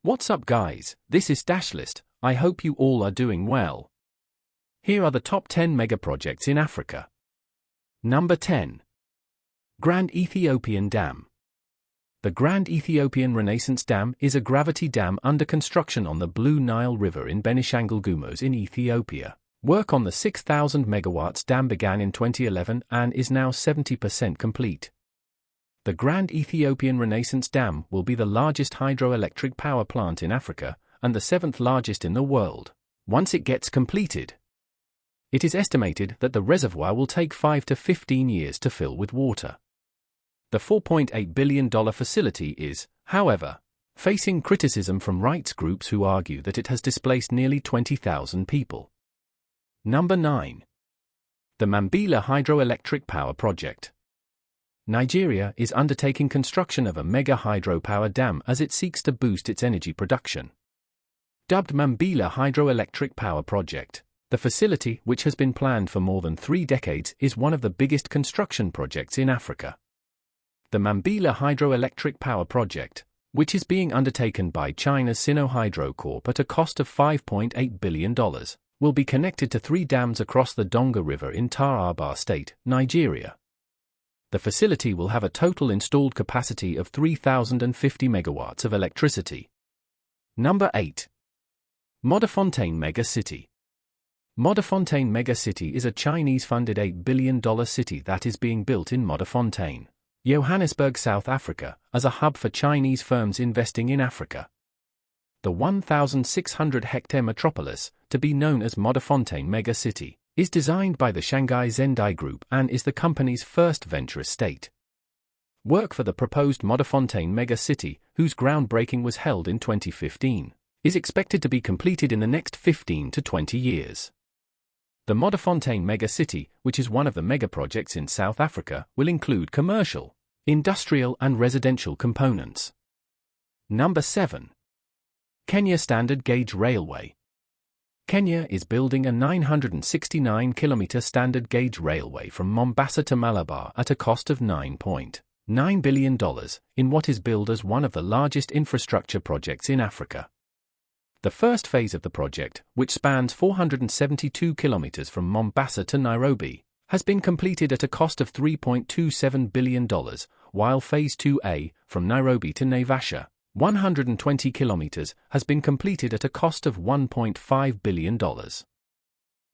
What's up guys, this is Dashlist, I hope you all are doing well. Here are the top 10 mega projects in Africa. Number 10. Grand Ethiopian Dam. The Grand Ethiopian Renaissance Dam is a gravity dam under construction on the Blue Nile River in Benishangul Gumuz in Ethiopia. Work on the 6,000 megawatts dam began in 2011 and is now 70% complete. The Grand Ethiopian Renaissance Dam will be the largest hydroelectric power plant in Africa and the 7th largest in the world, once it gets completed. It is estimated that the reservoir will take 5 to 15 years to fill with water. The $4.8 billion facility is, however, facing criticism from rights groups who argue that it has displaced nearly 20,000 people. Number 9. The Mambila Hydroelectric Power Project. Nigeria is undertaking construction of a mega hydropower dam as it seeks to boost its energy production. Dubbed Mambila Hydroelectric Power Project, the facility, which has been planned for more than 3 decades, is one of the biggest construction projects in Africa. The Mambila Hydroelectric Power Project, which is being undertaken by China's Sinohydro Corp at a cost of $5.8 billion, will be connected to 3 dams across the Donga River in Taraba State, Nigeria. The facility will have a total installed capacity of 3,050 megawatts of electricity. Number 8. Modderfontein Mega City. Modderfontein Mega City is a Chinese-funded $8 billion city that is being built in Modderfontein, Johannesburg, South Africa, as a hub for Chinese firms investing in Africa. The 1,600-hectare metropolis, to be known as Modderfontein Mega City, is designed by the Shanghai Zendai Group and is the company's first venture estate. Work for the proposed Modderfontein Mega City, whose groundbreaking was held in 2015, is expected to be completed in the next 15 to 20 years. The Modderfontein Mega City, which is one of the mega projects in South Africa, will include commercial, industrial and residential components. Number 7. Kenya Standard Gauge Railway. Kenya is building a 969-kilometer standard gauge railway from Mombasa to Malabar at a cost of $9.9 billion, in what is billed as one of the largest infrastructure projects in Africa. The first phase of the project, which spans 472 kilometers from Mombasa to Nairobi, has been completed at a cost of $3.27 billion, while Phase 2A, from Nairobi to Naivasha, 120 kilometers, has been completed at a cost of $1.5 billion.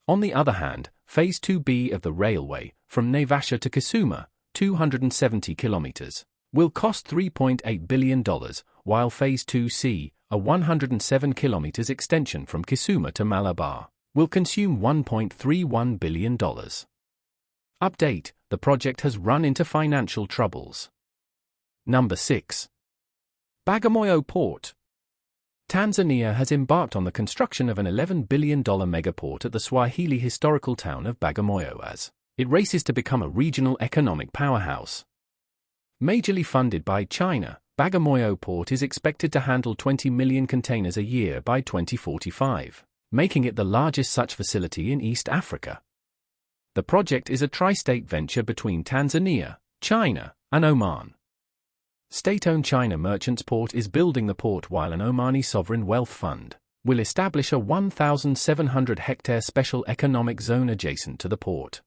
On the other hand, Phase 2B of the railway, from Naivasha to Kisumu, 270 kilometers, will cost $3.8 billion, while Phase 2C, a 107 kilometers extension from Kisumu to Malabar, will consume $1.31 billion. Update: the project has run into financial troubles. Number 6. Bagamoyo Port. Tanzania has embarked on the construction of an $11 billion megaport at the Swahili historical town of Bagamoyo as it races to become a regional economic powerhouse. Majorly funded by China, Bagamoyo Port is expected to handle 20 million containers a year by 2045, making it the largest such facility in East Africa. The project is a tri-state venture between Tanzania, China, and Oman. State-owned China Merchants Port is building the port, while an Omani sovereign wealth fund will establish a 1,700-hectare special economic zone adjacent to the port.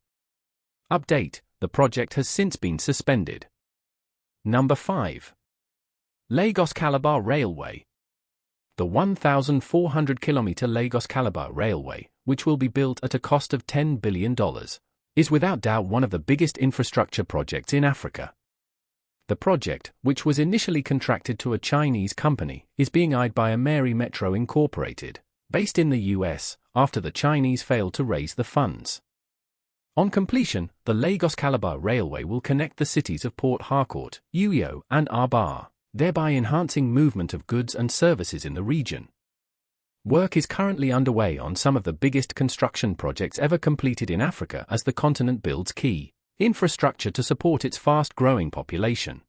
Update: the project has since been suspended. Number 5. Lagos-Calabar Railway. The 1,400-kilometer Lagos-Calabar Railway, which will be built at a cost of $10 billion, is without doubt one of the biggest infrastructure projects in Africa. The project, which was initially contracted to a Chinese company, is being eyed by Ameri Metro Incorporated, based in the US, after the Chinese failed to raise the funds. On completion, the Lagos-Calabar Railway will connect the cities of Port Harcourt, Uyo, and Aba, thereby enhancing movement of goods and services in the region. Work is currently underway on some of the biggest construction projects ever completed in Africa as the continent builds key infrastructure to support its fast-growing population.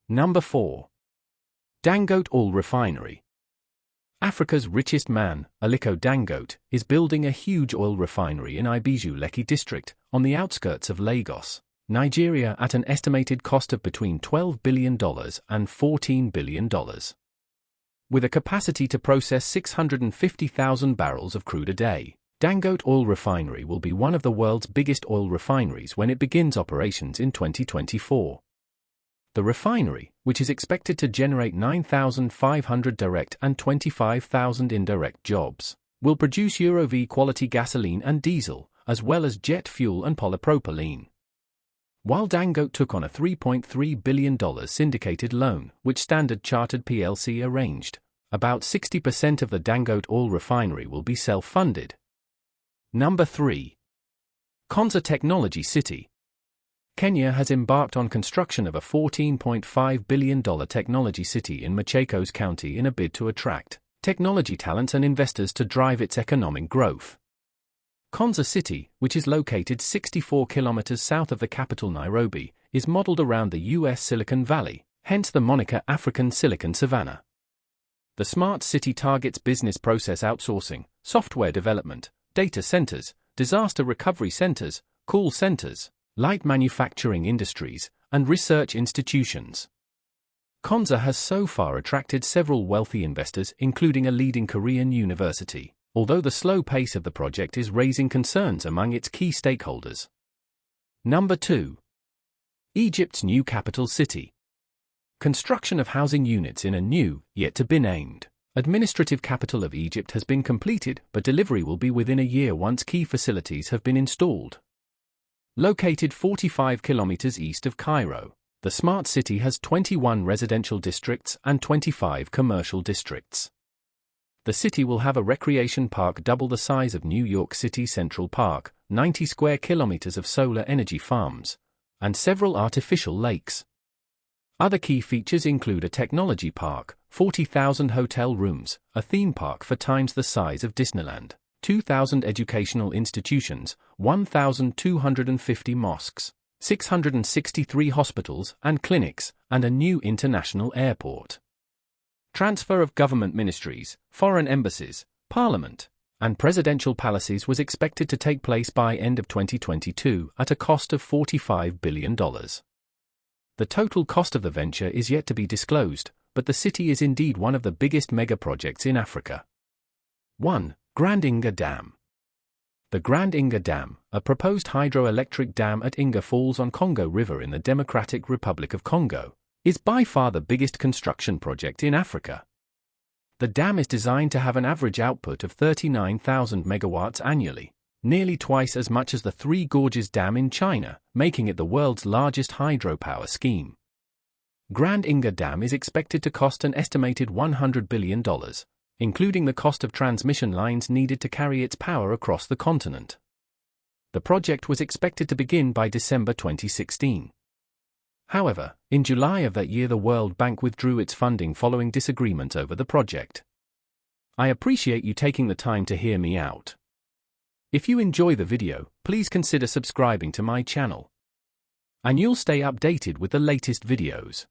Number 4. Dangote Oil Refinery. Africa's richest man, Aliko Dangote, is building a huge oil refinery in Ibeju-Lekki district, on the outskirts of Lagos, Nigeria, at an estimated cost of between $12 billion and $14 billion. With a capacity to process 650,000 barrels of crude a day, Dangote Oil Refinery will be one of the world's biggest oil refineries when it begins operations in 2024. The refinery, which is expected to generate 9,500 direct and 25,000 indirect jobs, will produce Euro V quality gasoline and diesel, as well as jet fuel and polypropylene. While Dangote took on a $3.3 billion syndicated loan, which Standard Chartered plc arranged, about 60% of the Dangote Oil Refinery will be self-funded. Number 3. Konza Technology City. Kenya has embarked on construction of a $14.5 billion technology city in Machakos County in a bid to attract technology talent and investors to drive its economic growth. Konza City, which is located 64 kilometers south of the capital Nairobi, is modeled around the US Silicon Valley, hence the moniker African Silicon Savannah. The smart city targets business process outsourcing, software development, data centers, disaster recovery centers, call centers, light manufacturing industries, and research institutions. Konza has so far attracted several wealthy investors, including a leading Korean university, although the slow pace of the project is raising concerns among its key stakeholders. Number 2. Egypt's new capital city. Construction of housing units in a new, yet-to-be-named, administrative capital of Egypt has been completed, but delivery will be within a year once key facilities have been installed. Located 45 kilometers east of Cairo, the smart city has 21 residential districts and 25 commercial districts. The city will have a recreation park double the size of New York City Central Park, 90 square kilometers of solar energy farms, and several artificial lakes. Other key features include a technology park, 40,000 hotel rooms, a theme park 4 times the size of Disneyland, 2,000 educational institutions, 1,250 mosques, 663 hospitals and clinics, and a new international airport. Transfer of government ministries, foreign embassies, parliament, and presidential palaces was expected to take place by end of 2022 at a cost of $45 billion. The total cost of the venture is yet to be disclosed, but the city is indeed one of the biggest mega-projects in Africa. 1. Grand Inga Dam. The Grand Inga Dam, a proposed hydroelectric dam at Inga Falls on Congo River in the Democratic Republic of Congo, is by far the biggest construction project in Africa. The dam is designed to have an average output of 39,000 megawatts annually, nearly twice as much as the Three Gorges Dam in China, making it the world's largest hydropower scheme. Grand Inga Dam is expected to cost an estimated $100 billion, including the cost of transmission lines needed to carry its power across the continent. The project was expected to begin by December 2016. However, in July of that year the World Bank withdrew its funding following disagreement over the project. I appreciate you taking the time to hear me out. If you enjoy the video, please consider subscribing to my channel, and you'll stay updated with the latest videos.